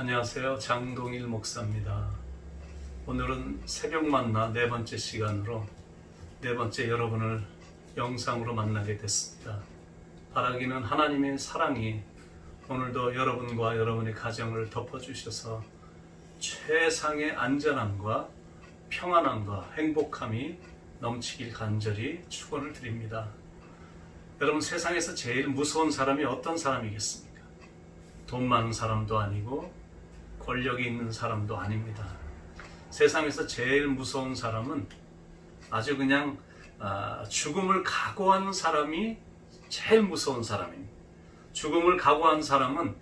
안녕하세요. 장동일 목사입니다. 오늘은 새벽 만나 네 번째 시간으로 네 번째 여러분을 영상으로 만나게 됐습니다. 바라기는 하나님의 사랑이 오늘도 여러분과 여러분의 가정을 덮어주셔서 최상의 안전함과 평안함과 행복함이 넘치길 간절히 축원을 드립니다. 여러분, 세상에서 제일 무서운 사람이 어떤 사람이겠습니까? 돈 많은 사람도 아니고 권력이 있는 사람도 아닙니다. 세상에서 제일 무서운 사람은 아주 그냥 죽음을 각오하는 사람이 제일 무서운 사람입니다. 죽음을 각오한 사람은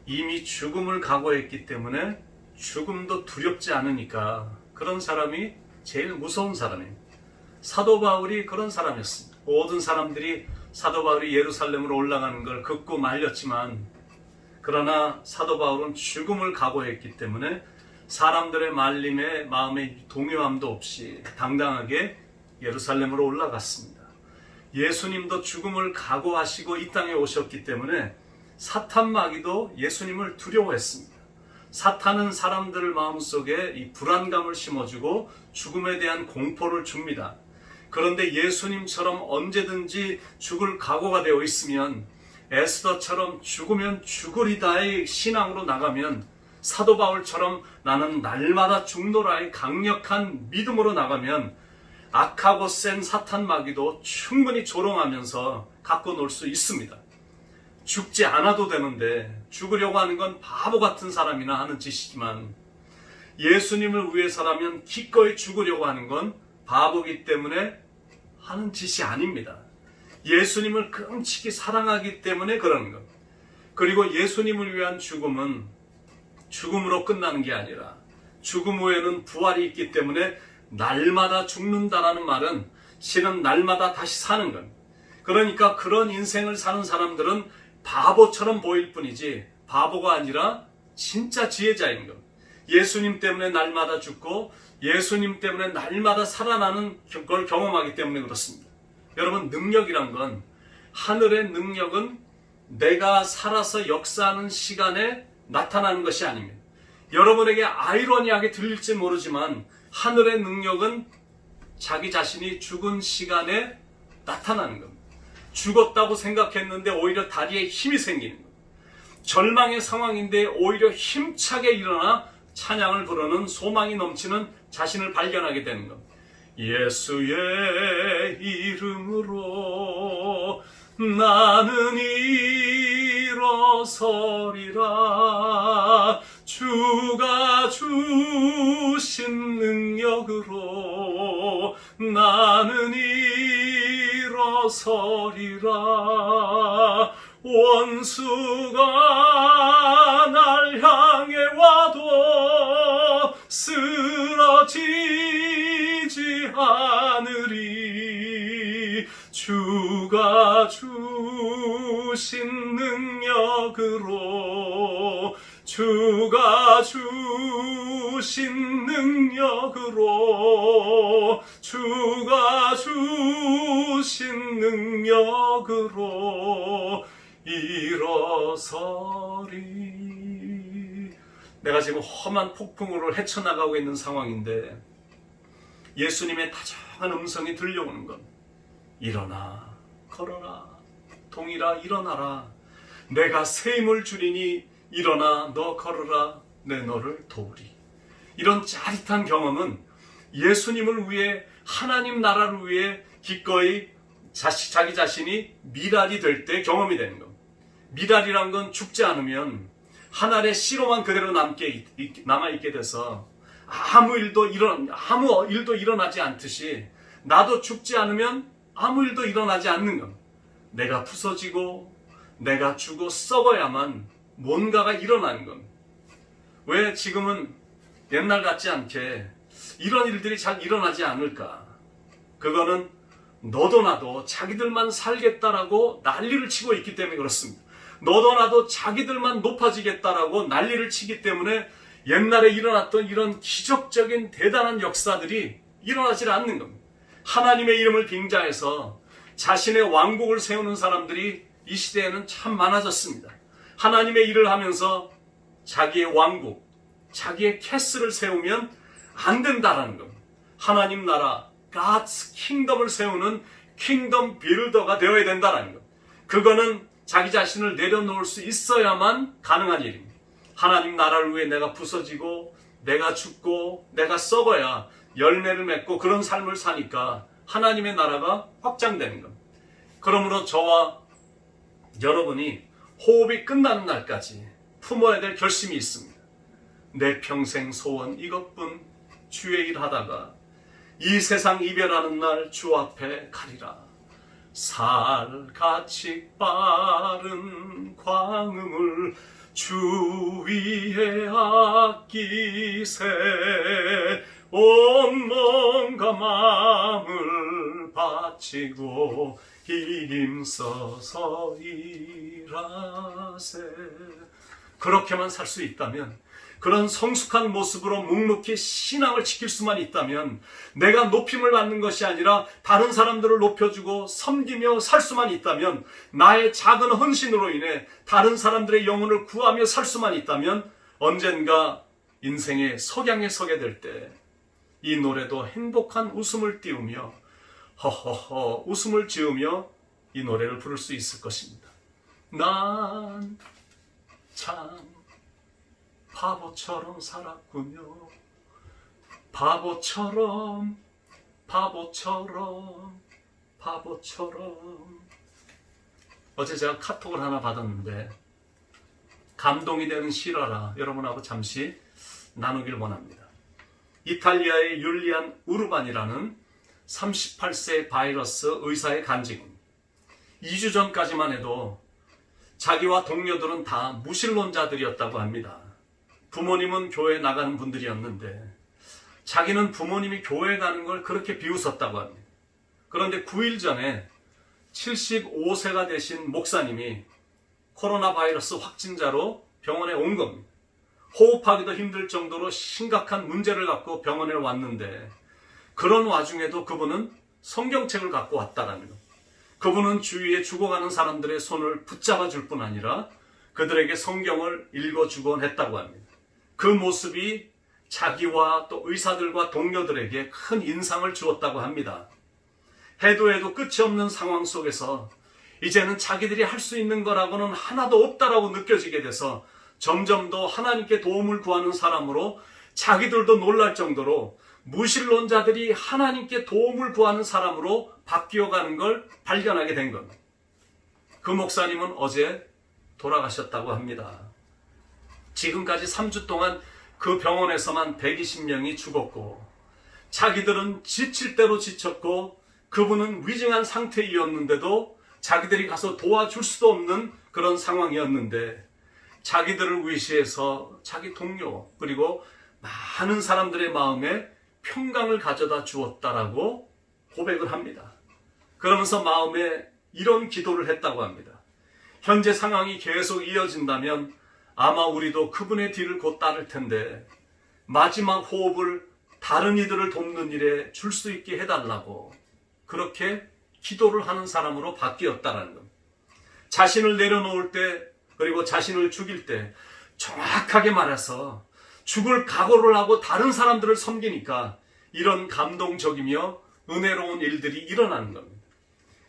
이미 죽음을 각오했기 때문에 죽음도 두렵지 않으니까 그런 사람이 제일 무서운 사람입니다. 사도 바울이 그런 사람이었습니다. 모든 사람들이 사도 바울이 예루살렘으로 올라가는 걸 극구 말렸지만, 그러나 사도 바울은 죽음을 각오했기 때문에 사람들의 말림에 마음의 동요함도 없이 당당하게 예루살렘으로 올라갔습니다. 예수님도 죽음을 각오하시고 이 땅에 오셨기 때문에 사탄 마귀도 예수님을 두려워했습니다. 사탄은 사람들 마음속에 이 불안감을 심어주고 죽음에 대한 공포를 줍니다. 그런데 예수님처럼 언제든지 죽을 각오가 되어 있으면, 에스더처럼 죽으면 죽으리다의 신앙으로 나가면, 사도 바울처럼 나는 날마다 죽노라의 강력한 믿음으로 나가면 악하고 센 사탄 마귀도 충분히 조롱하면서 갖고 놀 수 있습니다. 죽지 않아도 되는데 죽으려고 하는 건 바보 같은 사람이나 하는 짓이지만, 예수님을 위해서라면 기꺼이 죽으려고 하는 건 바보기 때문에 하는 짓이 아닙니다. 예수님을 끔찍이 사랑하기 때문에 그러는 것. 그리고 예수님을 위한 죽음은 죽음으로 끝나는 게 아니라 죽음 후에는 부활이 있기 때문에 날마다 죽는다라는 말은 실은 날마다 다시 사는 것. 그러니까 그런 인생을 사는 사람들은 바보처럼 보일 뿐이지 바보가 아니라 진짜 지혜자인 것. 예수님 때문에 날마다 죽고 예수님 때문에 날마다 살아나는 걸 경험하기 때문에 그렇습니다. 여러분, 능력이란 건, 하늘의 능력은 내가 살아서 역사하는 시간에 나타나는 것이 아닙니다. 여러분에게 아이러니하게 들릴지 모르지만 하늘의 능력은 자기 자신이 죽은 시간에 나타나는 겁니다. 죽었다고 생각했는데 오히려 다리에 힘이 생기는 겁니다. 절망의 상황인데 오히려 힘차게 일어나 찬양을 부르는 소망이 넘치는 자신을 발견하게 되는 겁니다. 예수의 이름으로 나는 일어서리라. 주가 주신 능력으로 나는 일어서리라. 원수가 날 향해 와도 쓰러지지 않으리. 주가 주신 능력으로, 주가 주신 능력으로, 주가 주신 능력으로 일어서리. 내가 지금 험한 폭풍으로 헤쳐나가고 있는 상황인데 예수님의 다정한 음성이 들려오는 건, 일어나, 걸어라, 동일아 일어나라, 내가 새 힘을 주리니 일어나 너 걸어라, 내 너를 도우리. 이런 짜릿한 경험은 예수님을 위해, 하나님 나라를 위해 기꺼이 자기 자신이 미랄이 될 때 경험이 되는 겁니다. 미랄이란 건 죽지 않으면 하늘의 씨로만 그대로 남아있게 돼서 아무 일도 일어나지 않듯이, 나도 죽지 않으면 아무 일도 일어나지 않는 겁니다. 내가 부서지고 내가 죽어 썩어야만 뭔가가 일어나는 겁니다. 왜 지금은 옛날 같지 않게 이런 일들이 잘 일어나지 않을까? 그거는 너도 나도 자기들만 살겠다라고 난리를 치고 있기 때문에 그렇습니다. 너도 나도 자기들만 높아지겠다라고 난리를 치기 때문에 옛날에 일어났던 이런 기적적인 대단한 역사들이 일어나질 않는 겁니다. 하나님의 이름을 빙자해서 자신의 왕국을 세우는 사람들이 이 시대에는 참 많아졌습니다. 하나님의 일을 하면서 자기의 왕국, 자기의 캐슬을 세우면 안 된다라는 겁니다. 하나님 나라, God's kingdom을 세우는 킹덤 빌더가 되어야 된다라는 것. 그거는 자기 자신을 내려놓을 수 있어야만 가능한 일입니다. 하나님 나라를 위해 내가 부서지고 내가 죽고 내가 썩어야 열매를 맺고 그런 삶을 사니까 하나님의 나라가 확장되는 겁니다. 그러므로 저와 여러분이 호흡이 끝나는 날까지 품어야 될 결심이 있습니다. 내 평생 소원 이것뿐, 주의 일 하다가 이 세상 이별하는 날 주 앞에 가리라. 살같이 빠른 광음을 주 위에 아끼세. 온 몸과 마음을 바치고 힘써서 일하세. 그렇게만 살 수 있다면, 그런 성숙한 모습으로 묵묵히 신앙을 지킬 수만 있다면, 내가 높임을 받는 것이 아니라 다른 사람들을 높여주고 섬기며 살 수만 있다면, 나의 작은 헌신으로 인해 다른 사람들의 영혼을 구하며 살 수만 있다면, 언젠가 인생의 석양에 서게 될 때 이 노래도 행복한 웃음을 띄우며 허허허 웃음을 지으며 이 노래를 부를 수 있을 것입니다. 난 참 바보처럼 살았군요. 바보처럼 어제 제가 카톡을 하나 받았는데 감동이 되는 실화라 여러분하고 잠시 나누길 원합니다. 이탈리아의 율리안 우르반이라는 38세 바이러스 의사의 간증입니다. 2주 전까지만 해도 자기와 동료들은 다 무신론자들이었다고 합니다. 부모님은 교회 나가는 분들이었는데 자기는 부모님이 교회 가는 걸 그렇게 비웃었다고 합니다. 그런데 9일 전에 75세가 되신 목사님이 코로나 바이러스 확진자로 병원에 온 겁니다. 호흡하기도 힘들 정도로 심각한 문제를 갖고 병원에 왔는데 그런 와중에도 그분은 성경책을 갖고 왔다라는 것. 그분은 주위에 죽어가는 사람들의 손을 붙잡아 줄 뿐 아니라 그들에게 성경을 읽어주곤 했다고 합니다. 그 모습이 자기와 또 의사들과 동료들에게 큰 인상을 주었다고 합니다. 해도 해도 끝이 없는 상황 속에서 이제는 자기들이 할 수 있는 거라고는 하나도 없다라고 느껴지게 돼서 점점 더 하나님께 도움을 구하는 사람으로 자기들도 놀랄 정도로 무신론자들이 하나님께 도움을 구하는 사람으로 바뀌어가는 걸 발견하게 된 겁니다. 그 목사님은 어제 돌아가셨다고 합니다. 지금까지 3주 동안 그 병원에서만 120명이 죽었고 자기들은 지칠 대로 지쳤고 그분은 위중한 상태이었는데도 자기들이 가서 도와줄 수도 없는 그런 상황이었는데 자기들을 위시해서 자기 동료 그리고 많은 사람들의 마음에 평강을 가져다 주었다라고 고백을 합니다. 그러면서 마음에 이런 기도를 했다고 합니다. 현재 상황이 계속 이어진다면 아마 우리도 그분의 뒤를 곧 따를 텐데 마지막 호흡을 다른 이들을 돕는 일에 줄 수 있게 해달라고 그렇게 기도를 하는 사람으로 바뀌었다라는 겁니다. 자신을 내려놓을 때 그리고 자신을 죽일 때 정확하게 말해서 죽을 각오를 하고 다른 사람들을 섬기니까 이런 감동적이며 은혜로운 일들이 일어나는 겁니다.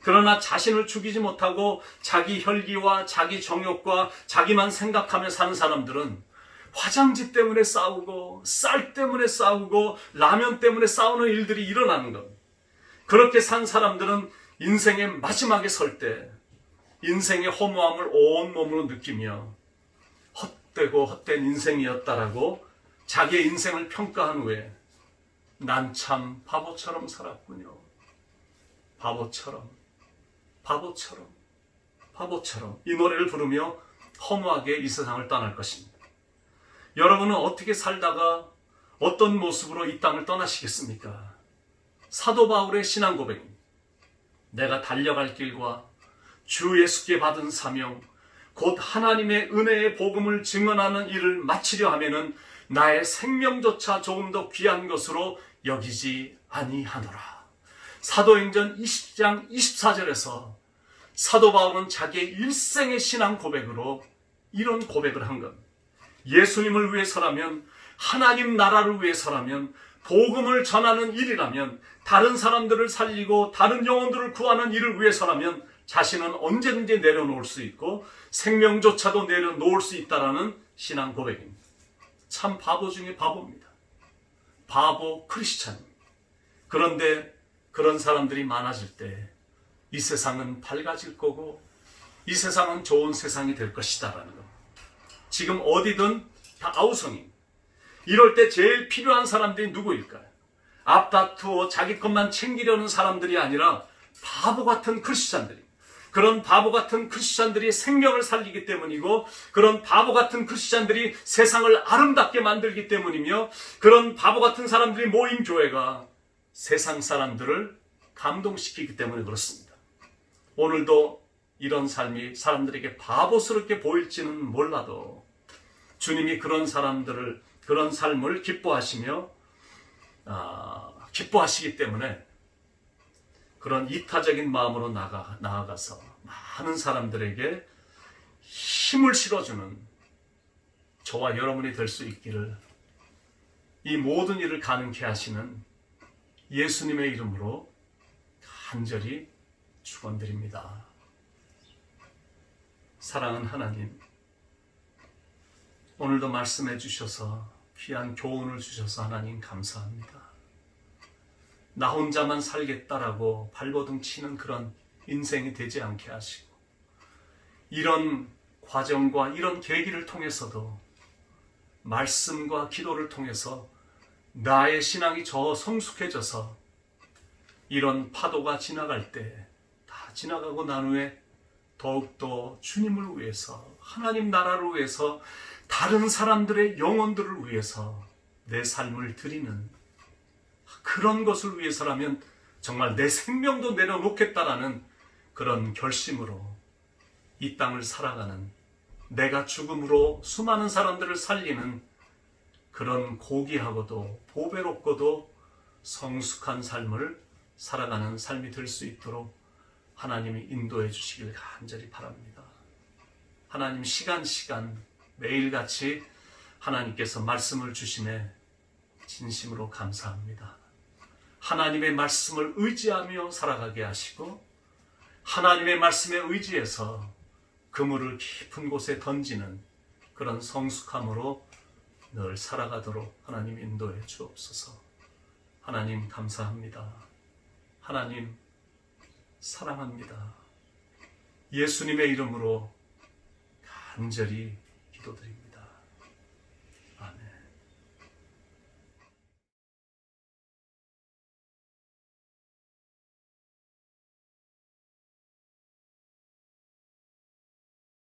그러나 자신을 죽이지 못하고 자기 혈기와 자기 정욕과 자기만 생각하며 사는 사람들은 화장지 때문에 싸우고 쌀 때문에 싸우고 라면 때문에 싸우는 일들이 일어나는 겁니다. 그렇게 산 사람들은 인생의 마지막에 설 때 인생의 허무함을 온몸으로 느끼며 헛되고 헛된 인생이었다라고 자기의 인생을 평가한 후에 난 참 바보처럼 살았군요. 바보처럼 이 노래를 부르며 허무하게 이 세상을 떠날 것입니다. 여러분은 어떻게 살다가 어떤 모습으로 이 땅을 떠나시겠습니까? 사도 바울의 신앙 고백입니다. 내가 달려갈 길과 주 예수께 받은 사명 곧 하나님의 은혜의 복음을 증언하는 일을 마치려 하면은 나의 생명조차 조금 더 귀한 것으로 여기지 아니하노라. 사도행전 20장 24절에서 사도 바울은 자기의 일생의 신앙 고백으로 이런 고백을 한 겁니다. 예수님을 위해서라면, 하나님 나라를 위해서라면, 복음을 전하는 일이라면, 다른 사람들을 살리고 다른 영혼들을 구하는 일을 위해서라면 자신은 언제든지 내려놓을 수 있고 생명조차도 내려놓을 수 있다라는 신앙 고백입니다. 참 바보 중에 바보입니다. 바보 크리스찬입니다. 그런데 그런 사람들이 많아질 때 이 세상은 밝아질 거고 이 세상은 좋은 세상이 될 것이다라는 겁니다. 지금 어디든 다 아우성입니다. 이럴 때 제일 필요한 사람들이 누구일까요? 앞다투어 자기 것만 챙기려는 사람들이 아니라 바보 같은 크리스찬들이, 그런 바보 같은 크리스찬들이 생명을 살리기 때문이고, 그런 바보 같은 크리스찬들이 세상을 아름답게 만들기 때문이며, 그런 바보 같은 사람들이 모인 교회가 세상 사람들을 감동시키기 때문에 그렇습니다. 오늘도 이런 삶이 사람들에게 바보스럽게 보일지는 몰라도 주님이 그런 사람들을, 그런 삶을 기뻐하시기 때문에 그런 이타적인 마음으로 나아가서 많은 사람들에게 힘을 실어주는 저와 여러분이 될 수 있기를, 이 모든 일을 가능케 하시는 예수님의 이름으로 간절히 축원드립니다. 사랑하는 하나님, 오늘도 말씀해 주셔서 귀한 교훈을 주셔서 하나님 감사합니다. 나 혼자만 살겠다라고 발버둥 치는 그런 인생이 되지 않게 하시고, 이런 과정과 이런 계기를 통해서도 말씀과 기도를 통해서 나의 신앙이 더 성숙해져서 이런 파도가 지나갈 때 다 지나가고 난 후에 더욱더 주님을 위해서, 하나님 나라를 위해서, 다른 사람들의 영혼들을 위해서 내 삶을 드리는 그런 것을 위해서라면 정말 내 생명도 내려놓겠다라는 그런 결심으로 이 땅을 살아가는, 내가 죽음으로 수많은 사람들을 살리는 그런 고귀하고도 보배롭고도 성숙한 삶을 살아가는 삶이 될 수 있도록 하나님이 인도해 주시길 간절히 바랍니다. 하나님, 시간 매일같이 하나님께서 말씀을 주심에 진심으로 감사합니다. 하나님의 말씀을 의지하며 살아가게 하시고, 하나님의 말씀에 의지해서 그물을 깊은 곳에 던지는 그런 성숙함으로 늘 살아가도록 하나님 인도해 주옵소서. 하나님 감사합니다. 하나님 사랑합니다. 예수님의 이름으로 간절히 기도드립니다.